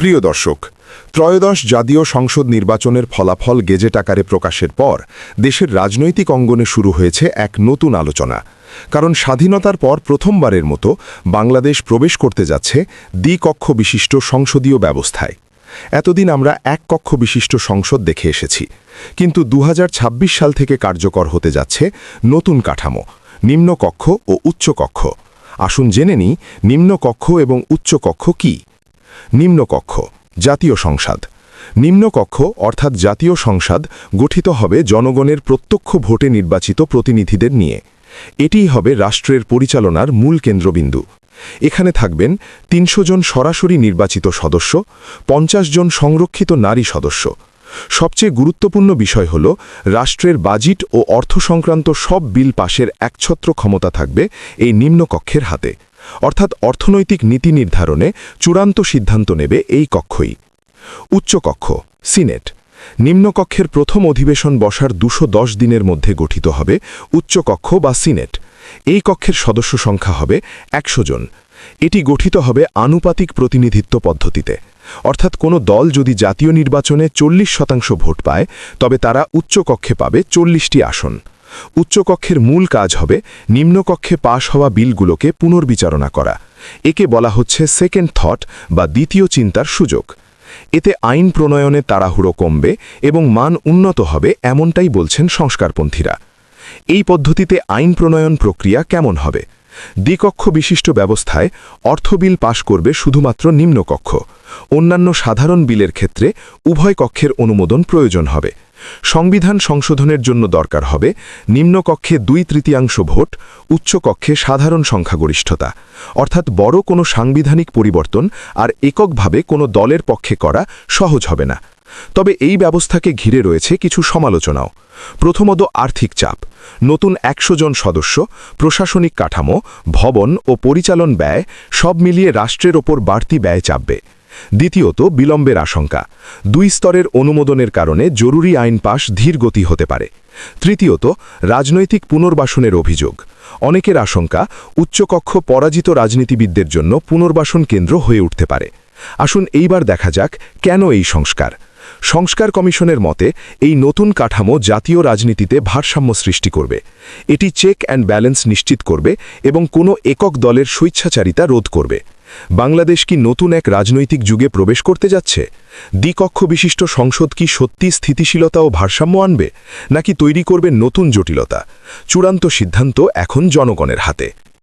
প্রিয় দর্শক, ত্রয়োদশ জাতীয় সংসদ নির্বাচনের ফলাফল গেজেট আকারে প্রকাশের পর দেশের রাজনৈতিক অঙ্গনে শুরু হয়েছে এক নতুন আলোচনা। কারণ স্বাধীনতার পর প্রথমবারের মতো বাংলাদেশ প্রবেশ করতে যাচ্ছে দ্বিকক্ষ বিশিষ্ট সংসদীয় ব্যবস্থায়। এতদিন আমরা এক কক্ষ বিশিষ্ট সংসদ দেখে এসেছি, কিন্তু ২০২৬ সাল থেকে কার্যকর হতে যাচ্ছে নতুন কাঠামো, নিম্নকক্ষ ও উচ্চকক্ষ। আসুন জেনে নিই নিম্নকক্ষ এবং উচ্চকক্ষ কী। নিম্নকক্ষ, জাতীয় সংসদ। নিম্নকক্ষ অর্থাৎ জাতীয় সংসদ গঠিত হবে জনগণের প্রত্যক্ষ ভোটে নির্বাচিত প্রতিনিধিদের নিয়ে। এটিই হবে রাষ্ট্রের পরিচালনার মূল কেন্দ্রবিন্দু। এখানে থাকবেন ৩০০ জন সরাসরি নির্বাচিত সদস্য, ৫০ জন সংরক্ষিত নারী সদস্য। সবচেয়ে গুরুত্বপূর্ণ বিষয় হল রাষ্ট্রের বাজেট ও অর্থ সংক্রান্ত সব বিল পাশের একছত্র ক্ষমতা থাকবে এই নিম্নকক্ষের হাতে। অর্থাৎ অর্থনৈতিক নীতি নির্ধারণে চূড়ান্ত সিদ্ধান্ত নেবে এই কক্ষই। উচ্চকক্ষ, সিনেট। নিম্নকক্ষের প্রথম অধিবেশন বসার ২১০ দিনের মধ্যে গঠিত হবে উচ্চকক্ষ বা সিনেট। এই কক্ষের সদস্য সংখ্যা হবে ১০০ জন। এটি গঠিত হবে আনুপাতিক প্রতিনিধিত্ব পদ্ধতিতে। অর্থাৎ কোনো দল যদি জাতীয় নির্বাচনে ৪০% ভোট পায়, তবে তারা উচ্চকক্ষে পাবে ৪০টি আসন। উচ্চকক্ষের মূল কাজ হবে নিম্নকক্ষে পাশ হওয়া বিলগুলোকে পুনর্বিচারণা করা। একে বলা হচ্ছে সেকেন্ড থট বা দ্বিতীয় চিন্তার সুযোগ। এতে আইন প্রণয়নে তাড়াহুড়ো কমবে এবং মান উন্নত হবে, এমনটাই বলছেন সংস্কারপন্থীরা। এই পদ্ধতিতে আইন প্রণয়ন প্রক্রিয়া কেমন হবে? দ্বিকক্ষ বিশিষ্ট ব্যবস্থায় অর্থ বিল পাশ করবে শুধুমাত্র নিম্নকক্ষ। অন্যান্য সাধারণ বিলের ক্ষেত্রে উভয় কক্ষের অনুমোদন প্রয়োজন হবে। সংবিধান সংশোধনের জন্য দরকার হবে নিম্নকক্ষে ২/৩ ভোট, উচ্চকক্ষে সাধারণ সংখ্যাগরিষ্ঠতা। অর্থাৎ বড় কোনো সাংবিধানিক পরিবর্তন আর এককভাবে কোনো দলের পক্ষে করা সহজ হবে না। তবে এই ব্যবস্থাকে ঘিরে রয়েছে কিছু সমালোচনাও। প্রথমত, আর্থিক চাপ। নতুন ১০০ জন সদস্য, প্রশাসনিক কাঠামো, ভবন ও পরিচালন ব্যয় সব মিলিয়ে রাষ্ট্রের ওপর বাড়তি ব্যয় চাপবে। দ্বিতীয়ত, বিলম্বের আশঙ্কা। ২ স্তরের অনুমোদনের কারণে জরুরি আইন পাশ ধীর গতি হতে পারে। তৃতীয়ত, রাজনৈতিক পুনর্বাসনের অভিযোগ। অনেকের আশঙ্কা উচ্চকক্ষ পরাজিত রাজনীতিবিদদের জন্য পুনর্বাসন কেন্দ্র হয়ে উঠতে পারে। আসুন এইবার দেখা যাক কেন এই সংস্কার। সংস্কার কমিশনের মতে এই নতুন কাঠামো জাতীয় রাজনীতিতে ভারসাম্য সৃষ্টি করবে। এটি চেক অ্যান্ড ব্যালেন্স নিশ্চিত করবে এবং কোনো একক দলের স্বেচ্ছাচারিতা রোধ করবে। বাংলাদেশ কি নতুন এক রাজনৈতিক যুগে প্রবেশ করতে যাচ্ছে? দ্বিকক্ষ বিশিষ্ট সংসদ কি সত্যি স্থিতিশীলতা ও ভারসাম্য আনবে, নাকি তৈরি করবে নতুন জটিলতা? চূড়ান্ত সিদ্ধান্ত এখন জনগণের হাতে।